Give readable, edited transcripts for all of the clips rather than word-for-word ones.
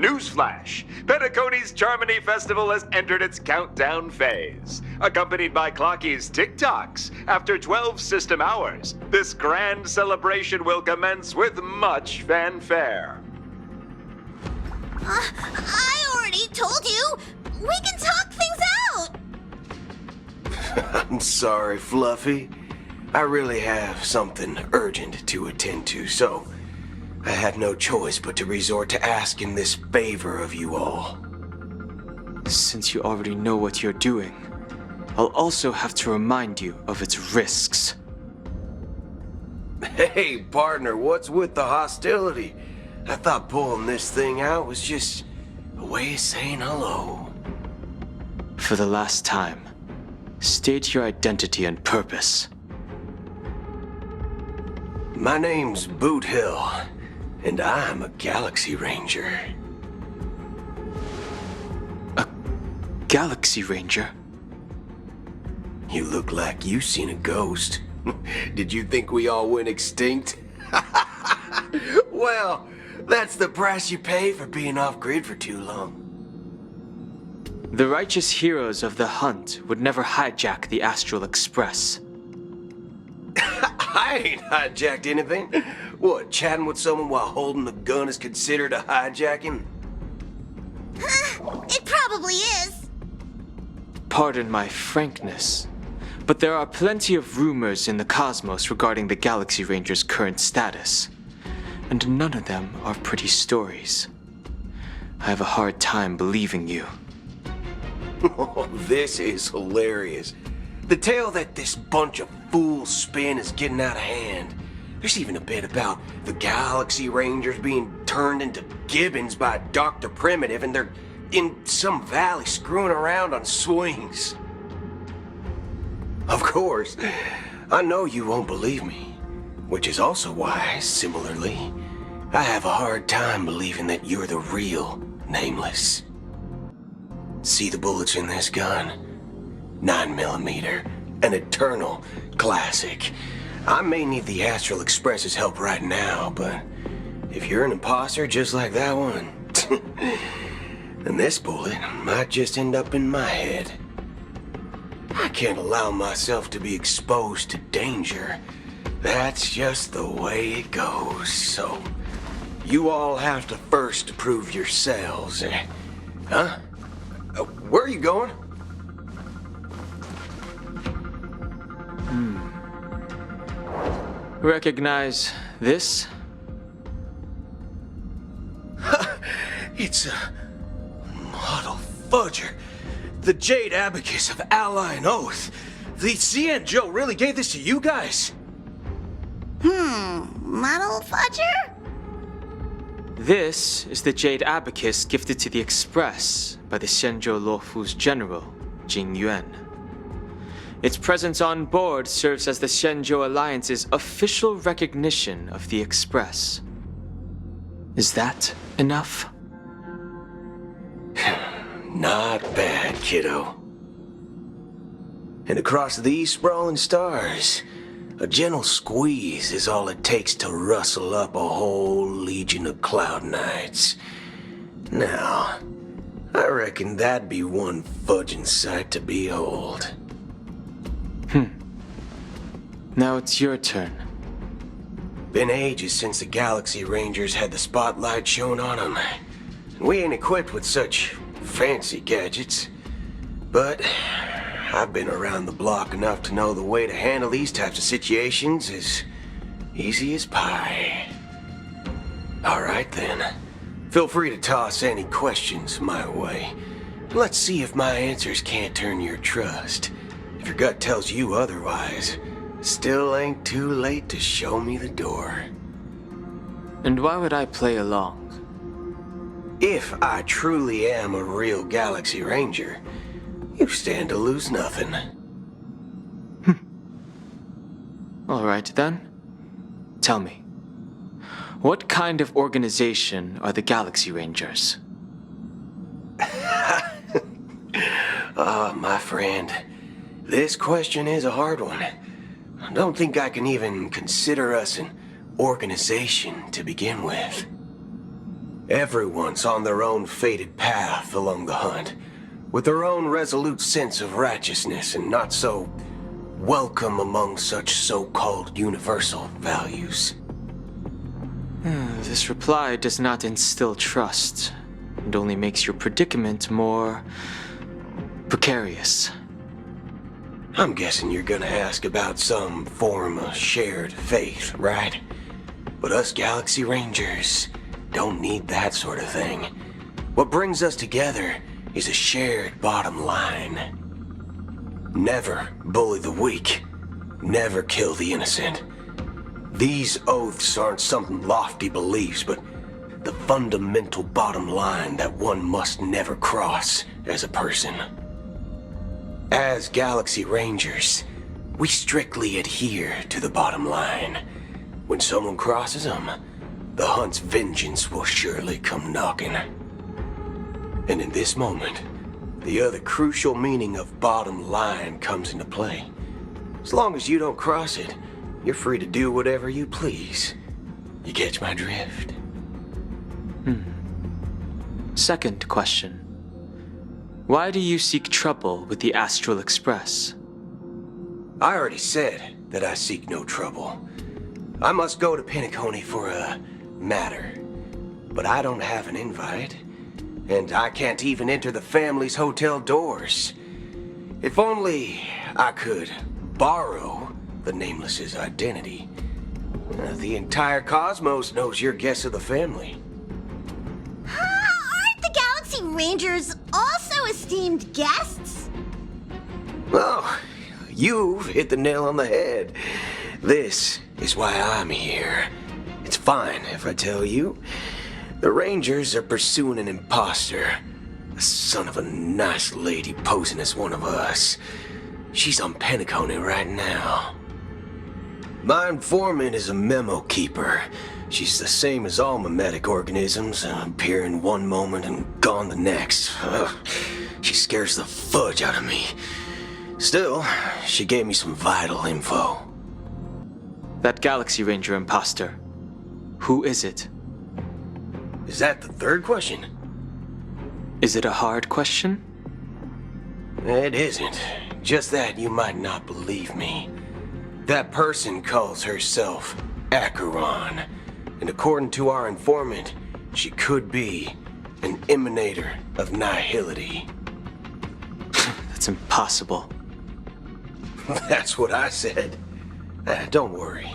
Newsflash! Penacony's Charmony Festival has entered its countdown phase. Accompanied by Clocky's TikToks, after 12 system hours, this grand celebration will commence with much fanfare. I already told you! We can talk things out! I'm sorry, Fluffy. I really have something urgent to attend to, so I had no choice but to resort to asking this favor of you all. Since you already know what you're doing, I'll also have to remind you of its risks. Hey, partner, what's with the hostility? I thought pulling this thing out was just a way of saying hello. For the last time, state your identity and purpose. My name's Boot Hill, and I'm a Galaxy Ranger. A Galaxy Ranger? You look like you seen a ghost. Did you think we all went extinct? Well, that's the price you pay for being off-grid for too long. The righteous heroes of the hunt would never hijack the Astral Express. I ain't hijacked anything. What, chatting with someone while holding a gun is considered a hijacking? It probably is. Pardon my frankness, but there are plenty of rumors in the cosmos regarding the Galaxy Ranger's current status, and none of them are pretty stories. I have a hard time believing you. Oh, this is hilarious. The tale that this bunch of fools spin is getting out of hand. There's even a bit about the Galaxy Rangers being turned into gibbons by Dr. Primitive, and they're in some valley screwing around on swings. Of course, I know you won't believe me, which is also why, similarly, I have a hard time believing that you're the real Nameless. See the bullets in this gun? 9mm, an eternal classic. I may need the Astral Express's help right now, but if you're an imposter just like that one, then this bullet might just end up in my head. I can't allow myself to be exposed to danger. That's just the way it goes, so you all have to first prove yourselves, Huh? Where are you going? Recognize this? It's a model fudger. The Jade Abacus of Ally and Oath. The CN Joe really gave this to you guys? Model fudger? This is the Jade Abacus gifted to the Express by the Shenzhou Luofu's general, Jing Yuan. Its presence on board serves as the Shenzhou Alliance's official recognition of the Express. Is that enough? Not bad, kiddo. And across these sprawling stars, a gentle squeeze is all it takes to rustle up a whole legion of Cloud Knights. Now, I reckon that'd be one fudging sight to behold. Now it's your turn. Been ages since the Galaxy Rangers had the spotlight shown on them. We ain't equipped with such fancy gadgets. But I've been around the block enough to know the way to handle these types of situations is easy as pie. Alright then. Feel free to toss any questions my way. Let's see if my answers can't turn your trust. If your gut tells you otherwise, still ain't too late to show me the door. And why would I play along? If I truly am a real Galaxy Ranger, you stand to lose nothing. Alright then. Tell me, what kind of organization are the Galaxy Rangers? My friend, this question is a hard one. I don't think I can even consider us an organization to begin with. Everyone's on their own fated path along the hunt, with their own resolute sense of righteousness and not so welcome among such so-called universal values. This reply does not instill trust, and only makes your predicament more precarious. I'm guessing you're gonna ask about some form of shared faith, right? But us Galaxy Rangers don't need that sort of thing. What brings us together is a shared bottom line. Never bully the weak. Never kill the innocent. These oaths aren't some lofty beliefs, but the fundamental bottom line that one must never cross as a person. As Galaxy Rangers, we strictly adhere to the bottom line. When someone crosses them, the hunt's vengeance will surely come knocking. And in this moment, the other crucial meaning of bottom line comes into play. As long as you don't cross it, you're free to do whatever you please. You catch my drift? Second question. Why do you seek trouble with the Astral Express? I already said that I seek no trouble. I must go to Penacony for a matter. But I don't have an invite. And I can't even enter the family's hotel doors. If only I could borrow the Nameless's identity. The entire cosmos knows you're guests of the family. Aren't the Galaxy Rangers also esteemed guests? Well, you've hit the nail on the head. This is why I'm here. It's fine if I tell you. The Rangers are pursuing an imposter. A son of a nice lady posing as one of us. She's on Penacony right now. My informant is a memo keeper. She's the same as all mimetic organisms, appearing one moment and gone the next. Ugh, she scares the fudge out of me. Still, she gave me some vital info. That Galaxy Ranger imposter. Who is it? Is that the third question? Is it a hard question? It isn't. Just that you might not believe me. That person calls herself Acheron. And according to our informant, she could be an emanator of nihility. That's impossible. That's what I said. Don't worry.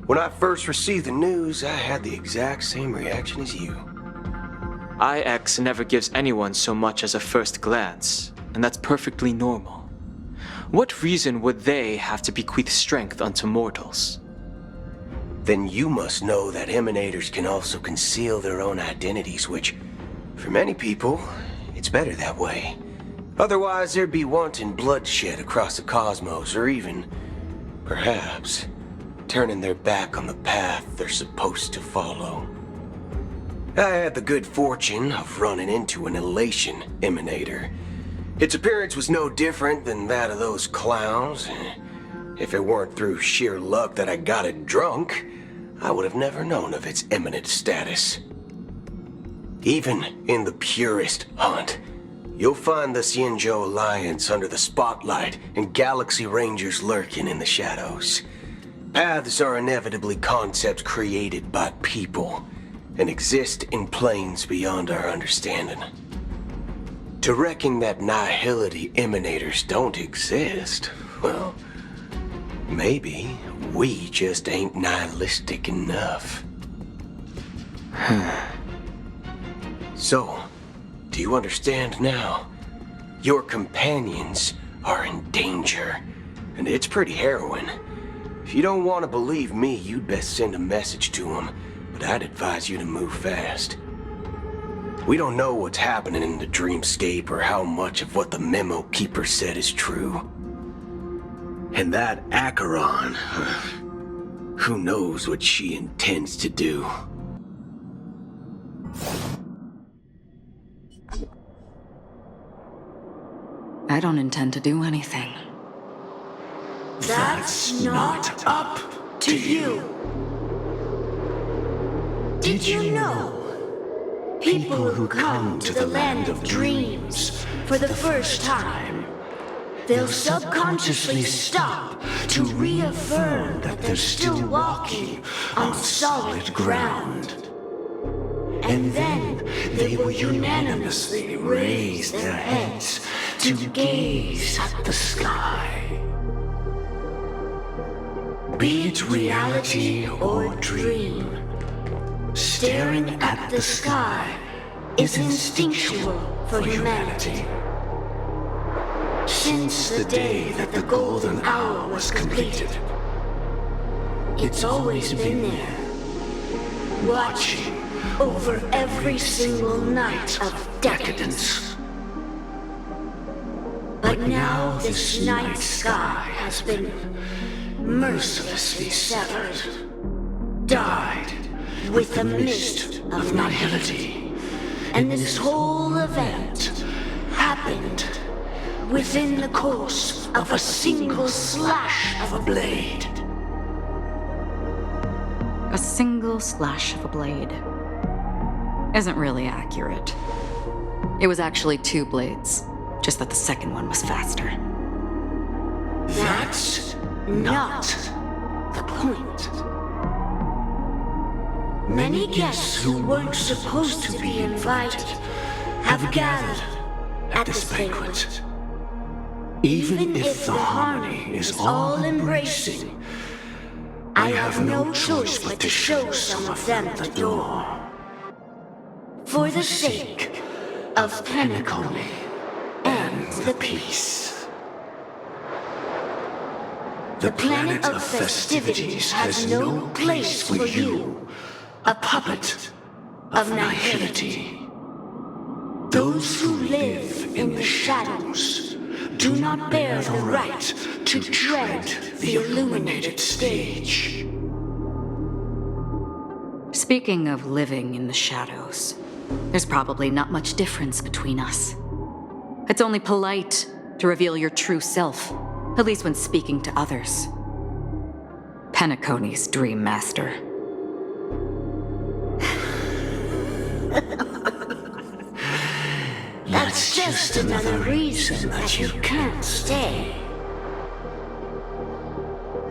When I first received the news, I had the exact same reaction as you. IX never gives anyone so much as a first glance, and that's perfectly normal. What reason would they have to bequeath strength unto mortals? Then you must know that emanators can also conceal their own identities, which, for many people, it's better that way. Otherwise, there'd be wanton bloodshed across the cosmos, or even, perhaps, turning their back on the path they're supposed to follow. I had the good fortune of running into an elation emanator. Its appearance was no different than that of those clowns. If it weren't through sheer luck that I got it drunk, I would have never known of its eminent status. Even in the purest hunt, you'll find the Xianzhou Alliance under the spotlight and Galaxy Rangers lurking in the shadows. Paths are inevitably concepts created by people and exist in planes beyond our understanding. To reckon that nihility emanators don't exist, well, maybe we just ain't nihilistic enough. So, do you understand now? Your companions are in danger, and it's pretty harrowing. If you don't want to believe me, you'd best send a message to them, but I'd advise you to move fast. We don't know what's happening in the dreamscape or how much of what the memo keeper said is true. And that Acheron, who knows what she intends to do. I don't intend to do anything. That's not up to you. Did you know People who come to the land of dreams for the first time, they'll subconsciously stop to reaffirm that they're still walking on solid ground. And then they will unanimously raise their heads to gaze at the sky. Be it reality or dream, staring at the sky is instinctual for humanity. Since the day that the golden hour was completed, it's always been there, watching over every single night of decadence. But now this night sky has been mercilessly severed, dyed with the mist of nihility. And this whole event happened within the course of a single slash of a blade. A single slash of a blade isn't really accurate. It was actually 2 blades, just that the second one was faster. That's not the point. Many guests who weren't supposed to be invited have gathered at this banquet. Even if the harmony is all-embracing, I have no choice but to show some of them the door. For the sake of Penacony and the peace. The planet of festivities has no place for you, a puppet of nihility. Those who live in the shadows do not bear the right to tread the illuminated stage. Speaking of living in the shadows, there's probably not much difference between us. It's only polite to reveal your true self, at least when speaking to others. Penacony's Dream Master. That's just another reason that you can't stay.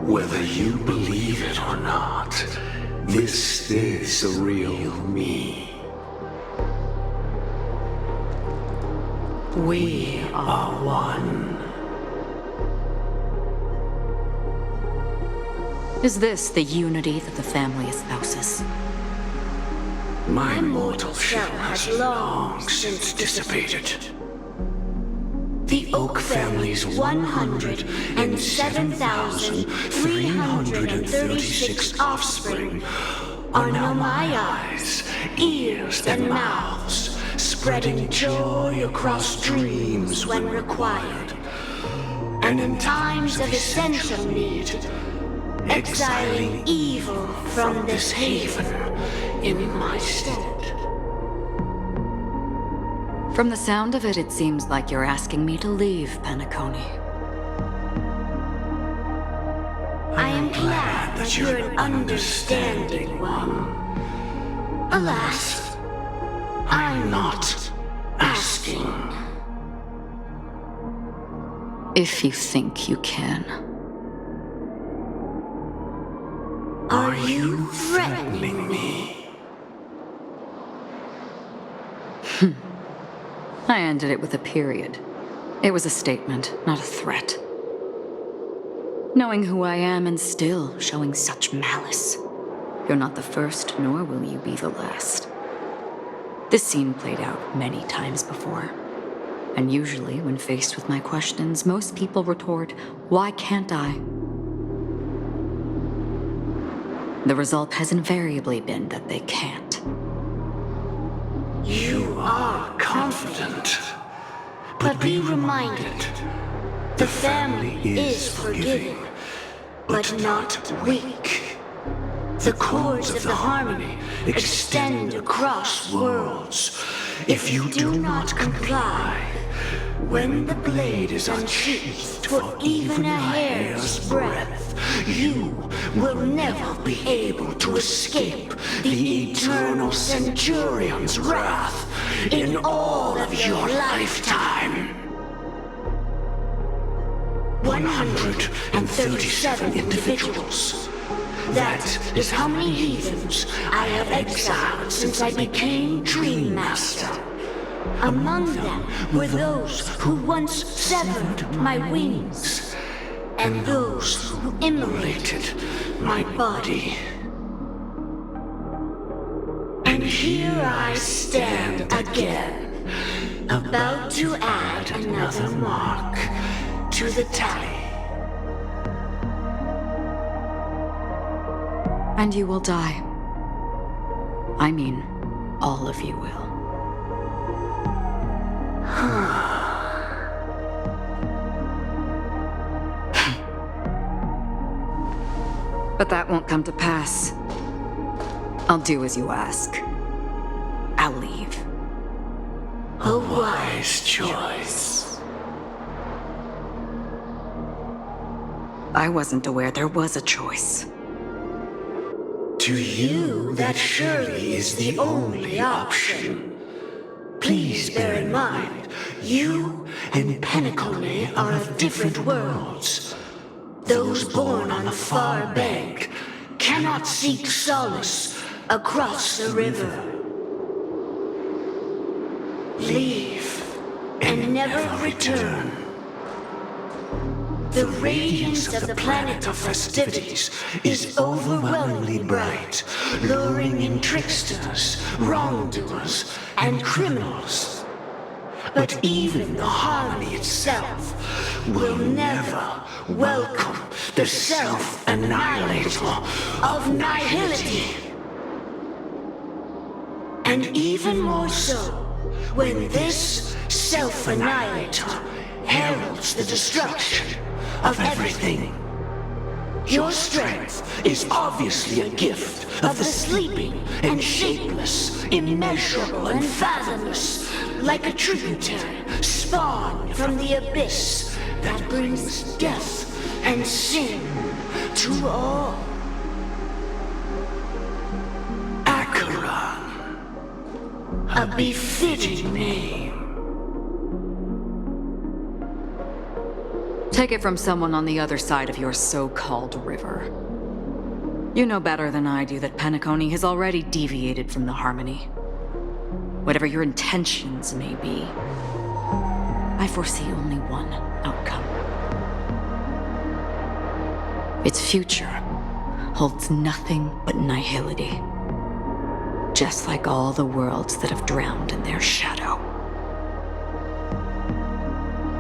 Whether you believe it or not, this is the real me. We are one. Is this the unity that the family espouses? My mortal shell has long since dissipated. The Oak family's 107,336 offspring are now my eyes, ears, and mouths, spreading joy across dreams when required, and in times of essential need, exiling evil from this haven in my stead. From the sound of it, it seems like you're asking me to leave Penacony. I am glad that you're an understanding one. Alas, I'm not asking. If you think you can. Are you threatening me? I ended it with a period. It was a statement, not a threat. Knowing who I am and still showing such malice. You're not the first, nor will you be the last. This scene played out many times before. And usually, when faced with my questions, most people retort, "Why can't I?" The result has invariably been that they can't. You are confident, but be reminded, the family is forgiving, but not weak. The cords of the harmony extend across worlds. If you do not comply, When the blade is unsheathed for even a hair's breadth, you will never be able to escape the eternal Centurion's wrath in all of your lifetime. 137 individuals. That is how many heathens I have exiled since I became Dream Master. Among them were those who once severed my wings, and those who immolated my body. And here I stand again, about to add another mark to the tally. And you will die. I mean, all of you will. But that won't come to pass. I'll do as you ask. I'll leave. A wise choice. I wasn't aware there was a choice. To you, that surely is the only option. Please bear in mind, you and Penacony are of different worlds. Those born on the far bank cannot seek solace across the river. Leave and never return. The radiance of the planet of festivities is overwhelmingly bright, luring in tricksters, wrongdoers, and criminals. But even the harmony itself will never welcome the self-annihilator of nihility. And even more so, when this self-annihilator heralds the destruction of everything. Your strength is obviously a gift of the sleeping and shapeless, immeasurable and fathomless, like a tributary spawned from the abyss that brings death and sin to all. Acheron, a befitting name. Take it from someone on the other side of your so-called river. You know better than I do that Penacony has already deviated from the harmony. Whatever your intentions may be, I foresee only one outcome. Its future holds nothing but nihility. Just like all the worlds that have drowned in their shadow.